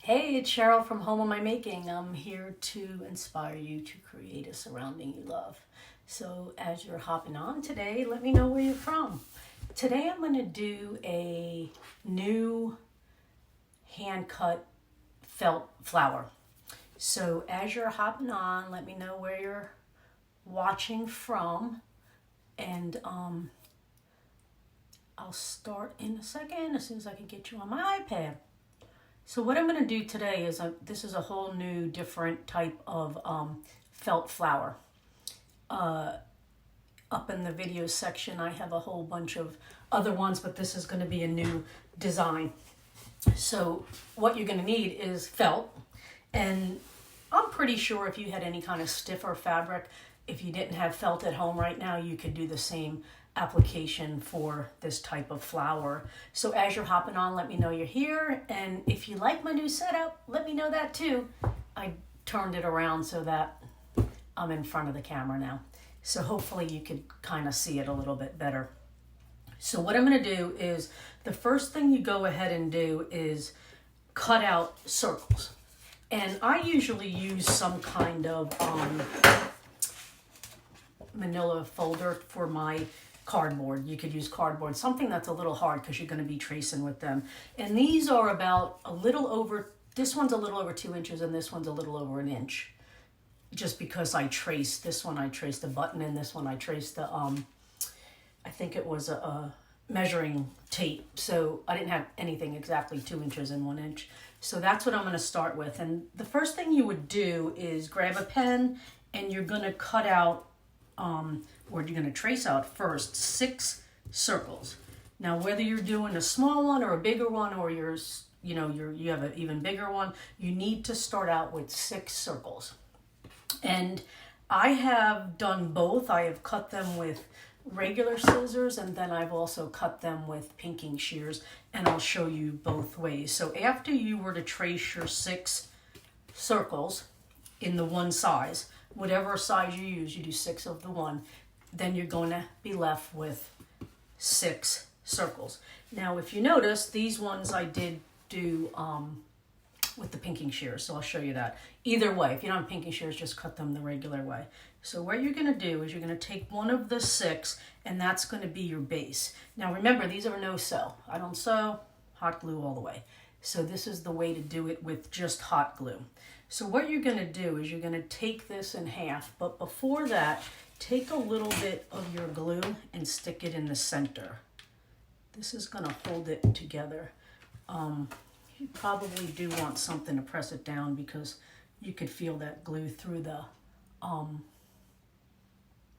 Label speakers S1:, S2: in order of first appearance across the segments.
S1: Hey, it's Cheryl from Home of My Making. I'm here to inspire you to create a surrounding you love. So as you're hopping on today, let me know where you're from. Today I'm going to do a new hand-cut felt flower. So as you're hopping on, let me know where you're watching from, and I'll start in a second as soon as I can get you on my iPad. So what I'm going to do today is, this is a whole new different type of felt flower. Up in the video section I have a whole bunch of other ones, but this is going to be a new design. So what you're going to need is felt, and I'm pretty sure if you had any kind of stiffer fabric, if you didn't have felt at home right now, you could do the same application for this type of flower. So as you're hopping on, let me know you're here, and if you like my new setup, let me know that too. I turned it around so that I'm in front of the camera now, so hopefully you could kind of see it a little bit better. So what I'm going to do is, the first thing you go ahead and do is cut out circles, and I usually use some kind of manila folder for my cardboard. You could use cardboard, something that's a little hard because you're going to be tracing with them. And these are about a little over, this one's a little over 2 inches and this one's a little over an inch. Just because I traced, this one I traced the button, and this one I traced the, I think it was a measuring tape. So I didn't have anything exactly 2 inches and 1 inch. So that's what I'm going to start with. And the first thing you would do is grab a pen, and you're going to cut out, or you're going to trace out first 6 circles. Now, whether you're doing a small one or a bigger one, or you have an even bigger one, you need to start out with 6 circles. And I have done both. I have cut them with regular scissors, and then I've also cut them with pinking shears, and I'll show you both ways. So after you were to trace your 6 circles in the one size, whatever size you use, you do 6 of the one, then you're going to be left with 6 circles. Now, if you notice, these ones I did do with the pinking shears, so I'll show you that. Either way, if you don't have pinking shears, just cut them the regular way. So what you're going to do is you're going to take one of the 6, and that's going to be your base. Now remember, these are no sew. I don't sew, hot glue all the way. So this is the way to do it with just hot glue. So what you're going to do is you're going to take this in half, but before that, take a little bit of your glue and stick it in the center. This is going to hold it together. You probably do want something to press it down, because you could feel that glue through the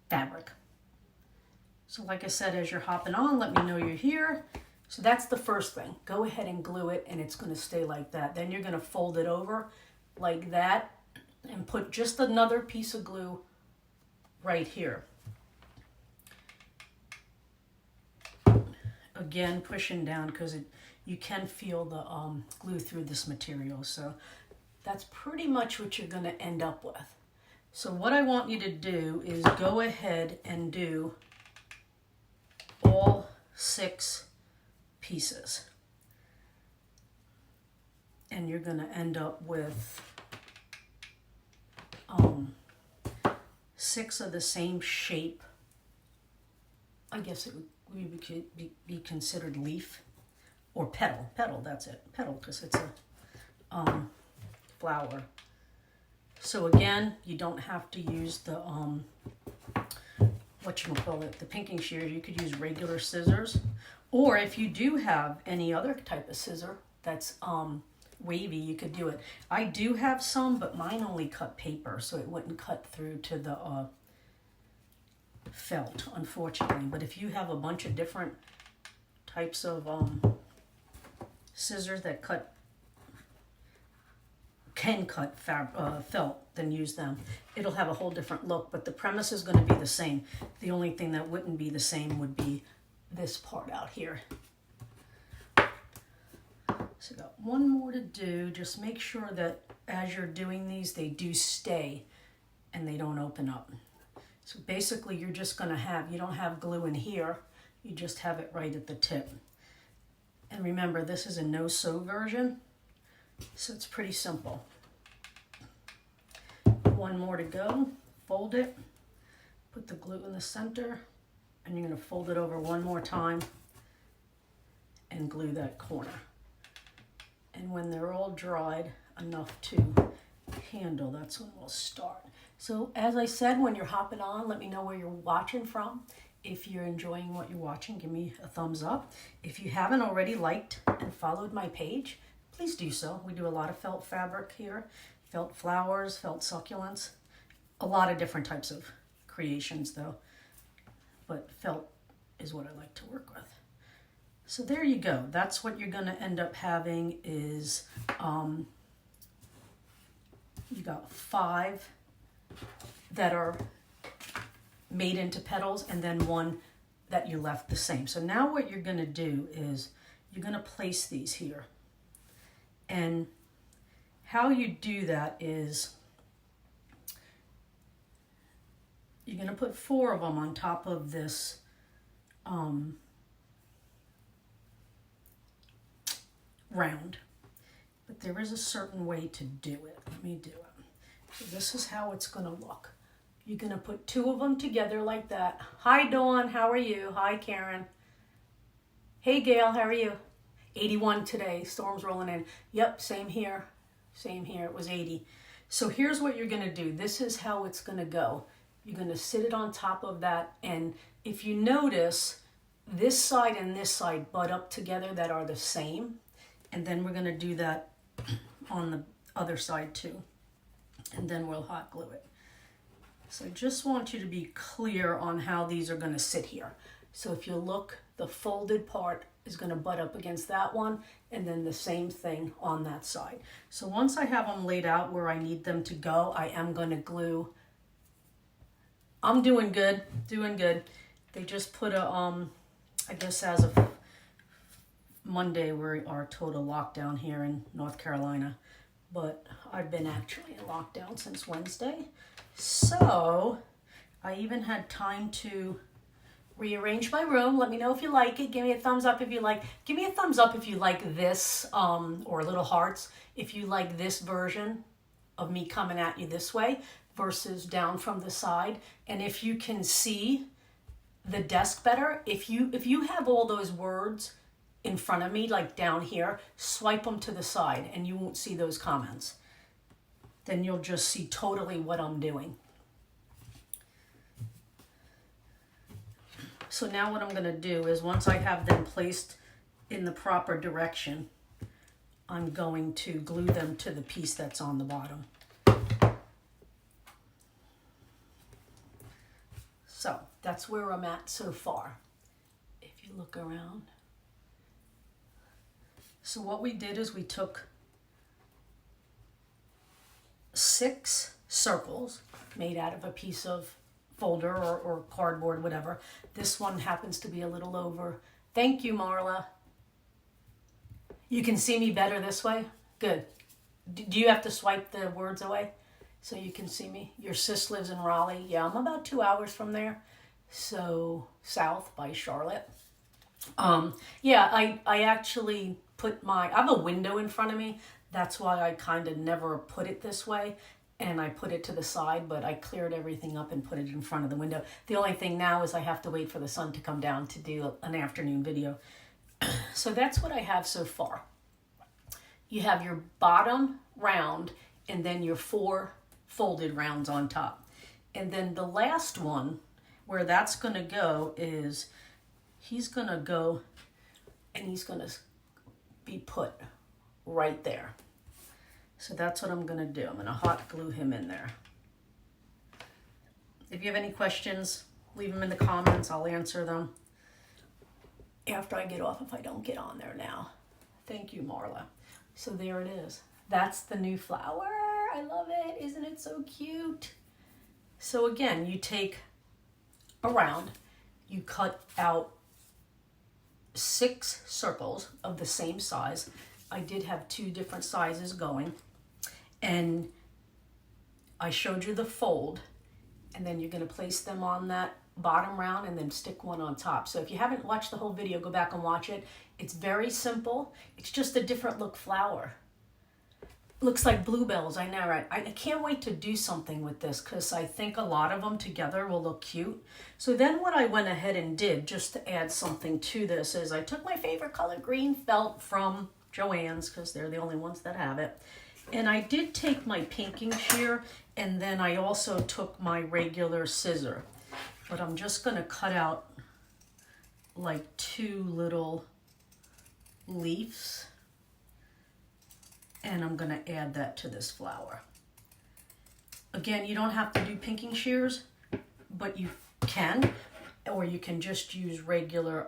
S1: fabric. So like I said, as you're hopping on, let me know you're here. So that's the first thing. Go ahead and glue it, and it's going to stay like that. Then you're going to fold it over like that and put just another piece of glue right here. Again, pushing down, because you can feel the glue through this material. So that's pretty much what you're going to end up with. So what I want you to do is go ahead and do all 6 pieces. And you're going to end up with 6 of the same shape. I guess it would be considered leaf or petal. Petal, that's it. Petal, because it's a flower. So again, you don't have to use the the pinking shears. You could use regular scissors, or if you do have any other type of scissor that's wavy, you could do it. I do have some, but mine only cut paper, so it wouldn't cut through to the felt, unfortunately. But if you have a bunch of different types of scissors that can cut felt, then use them. It'll have a whole different look, but the premise is going to be the same. The only thing that wouldn't be the same would be this part out here. So got one more to do. Just make sure that as you're doing these, they do stay and they don't open up. So basically you're just going to have, you don't have glue in here, you just have it right at the tip. And remember, this is a no-sew version. So it's pretty simple. One more to go. Fold it, put the glue in the center, and you're going to fold it over one more time and glue that corner. And when they're all dried enough to handle, that's when we'll start. So as I said, when you're hopping on, let me know where you're watching from. If you're enjoying what you're watching, give me a thumbs up. If you haven't already liked and followed my page, please do so. We do a lot of felt fabric here, felt flowers, felt succulents, a lot of different types of creations though, but felt is what I like to work with. So there you go. That's what you're gonna end up having is, you got 5 that are made into petals and then 1 that you left the same. So now what you're gonna do is you're gonna place these here. And how you do that is you're going to put 4 of them on top of this round. But there is a certain way to do it. Let me do it. So this is how it's going to look. You're going to put 2 of them together like that. Hi, Dawn. How are you? Hi, Karen. Hey, Gail. How are you? 81 today. Storm's rolling in. Yep, same here. Same here. It was 80. So here's what you're going to do. This is how it's going to go. You're going to sit it on top of that. And if you notice, this side and this side butt up together that are the same. And then we're going to do that on the other side too. And then we'll hot glue it. So I just want you to be clear on how these are going to sit here. So if you look, the folded part is going to butt up against that one, and then the same thing on that side. So once I have them laid out where I need them to go, I am going to glue. I'm doing good, doing good. They just put a, I guess as of Monday, we are total lockdown here in North Carolina, but I've been actually in lockdown since Wednesday. So I even had time to rearrange my room. Let me know if you like it. Give me a thumbs up if you like. Give me a thumbs up if you like this, or little hearts if you like this version of me coming at you this way versus down from the side. And if you can see the desk better, if you have all those words in front of me, like down here, swipe them to the side and you won't see those comments. Then you'll just see totally what I'm doing. So now what I'm going to do is once I have them placed in the proper direction, I'm going to glue them to the piece that's on the bottom. So that's where I'm at so far, if you look around. So what we did is we took 6 circles made out of a piece of folder or cardboard, whatever. This one happens to be a little over. Thank you, Marla. You can see me better this way? Good. Do you have to swipe the words away so you can see me? Your sis lives in Raleigh. Yeah, I'm about 2 hours from there. So south by Charlotte. Yeah, I actually put I have a window in front of me. That's why I kind of never put it this way. And I put it to the side, but I cleared everything up and put it in front of the window. The only thing now is I have to wait for the sun to come down to do an afternoon video. So that's what I have so far. You have your bottom round and then your 4 folded rounds on top. And then the last one, where that's going to go is he's going to go and he's going to be put right there. So that's what I'm going to do. I'm going to hot glue him in there. If you have any questions, leave them in the comments. I'll answer them after I get off if I don't get on there now. Thank you, Marla. So there it is. That's the new flower. I love it. Isn't it so cute? So again, you take a round, you cut out 6 circles of the same size. I did have 2 different sizes going. And I showed you the fold, and then you're going to place them on that bottom round and then stick one on top. So if you haven't watched the whole video, go back and watch it. It's very simple. It's just a different look flower. Looks like bluebells, I know, right? I can't wait to do something with this because I think a lot of them together will look cute. So then what I went ahead and did, just to add something to this, is I took my favorite color, green felt from Joann's, because they're the only ones that have it. And I did take my pinking shear, and then I also took my regular scissor. But I'm just going to cut out like 2 little leaves. And I'm going to add that to this flower. Again, you don't have to do pinking shears, but you can, or you can just use regular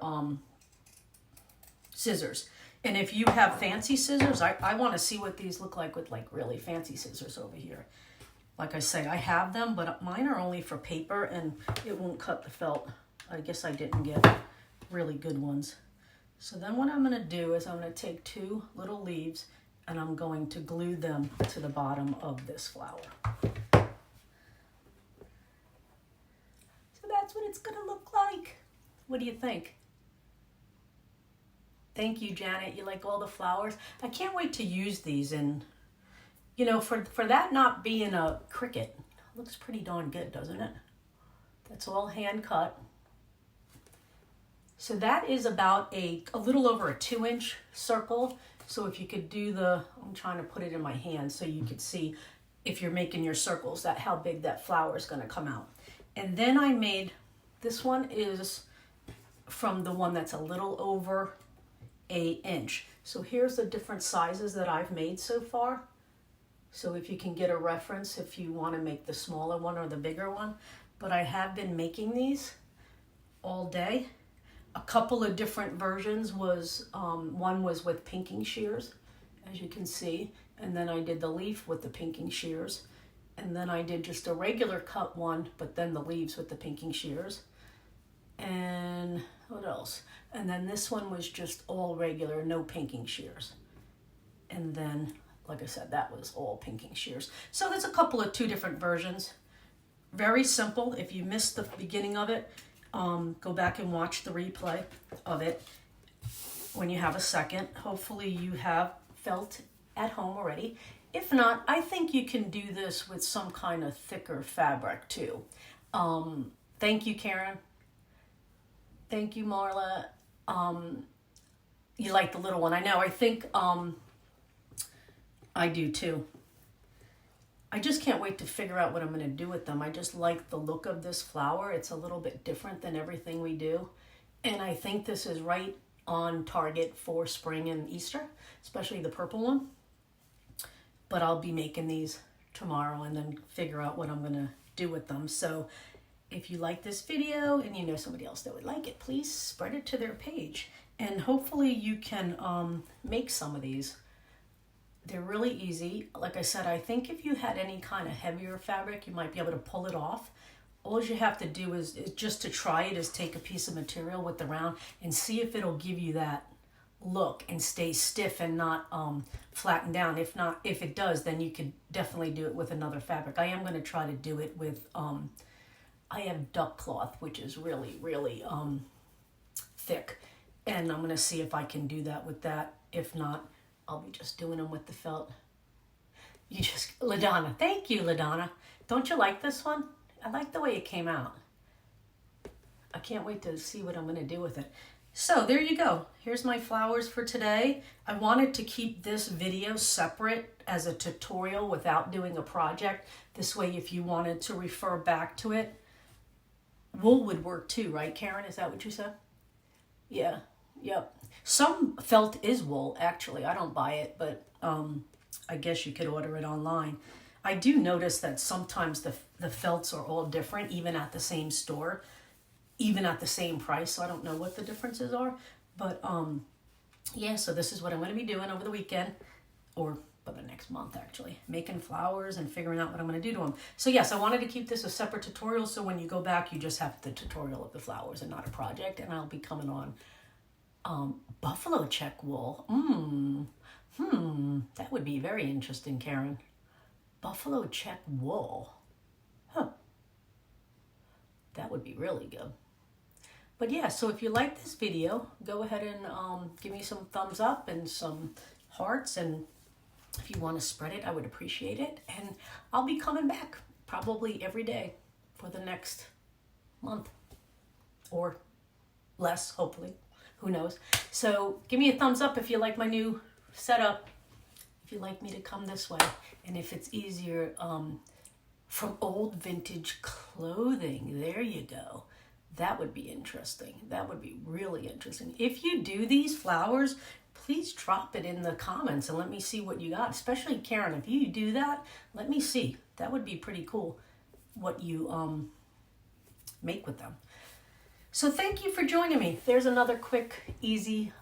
S1: scissors. And if you have fancy scissors, I want to see what these look like with like really fancy scissors over here. Like I say, I have them, but mine are only for paper and it won't cut the felt. I guess I didn't get really good ones. So then what I'm going to do is I'm going to take 2 little leaves and I'm going to glue them to the bottom of this flower. So that's what it's going to look like. What do you think? Thank you, Janet. You like all the flowers? I can't wait to use these. And, you know, for that not being a cricket, looks pretty darn good, doesn't it? That's all hand cut. So that is about a little over a 2-inch circle. So if you could do I'm trying to put it in my hand so you could see if you're making your circles, that how big that flower is going to come out. And then I made, this one is from the one that's a little over an inch. So here's the different sizes that I've made so far. So if you can get a reference, if you want to make the smaller one or the bigger one. But I have been making these all day. A couple of different versions was, one was with pinking shears, as you can see. And then I did the leaf with the pinking shears. And then I did just a regular cut one, but then the leaves with the pinking shears. And what else? And then this one was just all regular, no pinking shears. And then, like I said, that was all pinking shears. So there's a couple of 2 different versions. Very simple. If you missed the beginning of it, go back and watch the replay of it when you have a second. Hopefully you have felt at home already. If not, I think you can do this with some kind of thicker fabric too. Thank you, Karen. Thank you, Marla. You like the little one. I know. I think I do too. I just can't wait to figure out what I'm going to do with them. I just like the look of this flower. It's a little bit different than everything we do. And I think this is right on target for spring and Easter, especially the purple one. But I'll be making these tomorrow and then figure out what I'm going to do with them. So if you like this video and you know somebody else that would like it, please spread it to their page. And hopefully you can make some of these. They're really easy. Like I said, I think if you had any kind of heavier fabric, you might be able to pull it off. All you have to do is just to try it is take a piece of material with the round and see if it'll give you that look and stay stiff and not flatten down. If not, if it does, then you could definitely do it with another fabric. I am going to try to do it with, I have duck cloth, which is really, really thick. And I'm going to see if I can do that with that. If not, I'll be just doing them with the felt. LaDonna, thank you, LaDonna. Don't you like this one? I like the way it came out. I can't wait to see what I'm going to do with it. So there you go. Here's my flowers for today. I wanted to keep this video separate as a tutorial without doing a project. This way, if you wanted to refer back to it, wool would work too, right, Karen? Is that what you said? Yeah. Yep. Some felt is wool, actually. I don't buy it, but I guess you could order it online. I do notice that sometimes the felts are all different, even at the same store, even at the same price. So I don't know what the differences are. But yeah, so this is what I'm going to be doing over the weekend, or for the next month, actually. Making flowers and figuring out what I'm going to do to them. So yes, I wanted to keep this a separate tutorial, so when you go back, you just have the tutorial of the flowers and not a project. And I'll be coming on buffalo check wool. That would be very interesting, Karen. Buffalo check wool. Huh. That would be really good. But yeah, so if you like this video, go ahead and give me some thumbs up and some hearts, and If you want to spread it, I would appreciate it. And I'll be coming back probably every day for the next month or less, hopefully. Who knows? So give me a thumbs up if you like my new setup, if you like me to come this way, and if it's easier from old vintage clothing. There you go. That would be interesting. That would be really interesting. If you do these flowers, please drop it in the comments and let me see what you got. Especially Karen, if you do that, let me see. That would be pretty cool what you make with them. So thank you for joining me. There's another quick, easy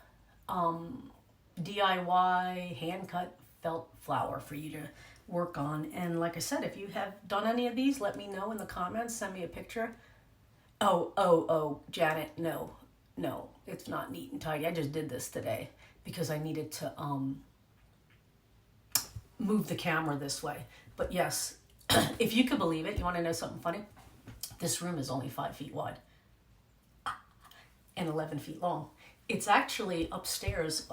S1: DIY hand-cut felt flower for you to work on. And like I said, if you have done any of these, let me know in the comments. Send me a picture. Oh, Janet, no, it's not neat and tidy. I just did this today because I needed to move the camera this way. But yes, if you could believe it, you want to know something funny? This room is only 5 feet wide and 11 feet long. It's actually upstairs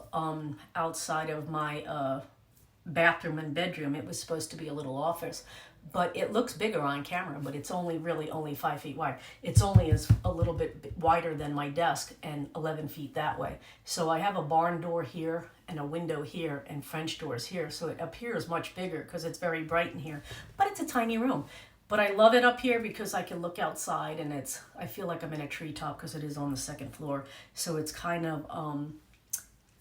S1: outside of my bathroom and bedroom. It was supposed to be a little office, but it looks bigger on camera, but it's only 5 feet wide. It's only a little bit wider than my desk and 11 feet that way. So I have a barn door here and a window here and French doors here. So it appears much bigger because it's very bright in here, but it's a tiny room. But I love it up here because I can look outside and I feel like I'm in a treetop because it is on the second floor. So it's kind of,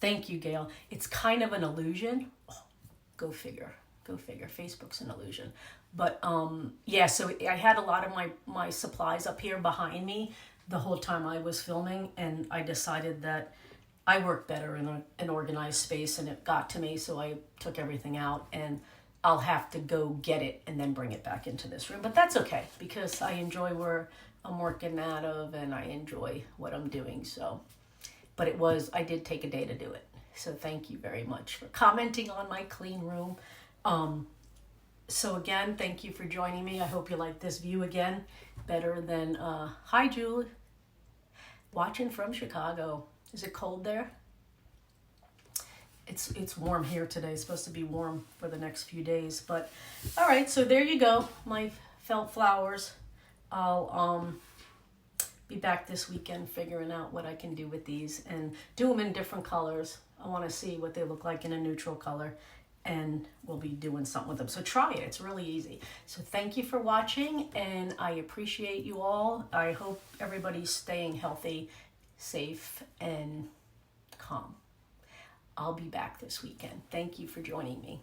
S1: thank you, Gail. It's kind of an illusion. Oh, go figure. Facebook's an illusion. But yeah, so I had a lot of my supplies up here behind me the whole time I was filming, and I decided that I work better in an organized space, and it got to me, so I took everything out, and I'll have to go get it and then bring it back into this room. But that's okay, because I enjoy where I'm working out of, and I enjoy what I'm doing. So, but I did take a day to do it. So thank you very much for commenting on my clean room. So again, thank you for joining me. I hope you like this view again better than, hi Julie, watching from Chicago. Is it cold there? It's warm here today. It's supposed to be warm for the next few days. But all right, so there you go, my felt flowers. I'll be back this weekend figuring out what I can do with these and do them in different colors. I want to see what they look like in a neutral color, and we'll be doing something with them. So try it. It's really easy. So thank you for watching, and I appreciate you all. I hope everybody's staying healthy, safe, and calm. I'll be back this weekend. Thank you for joining me.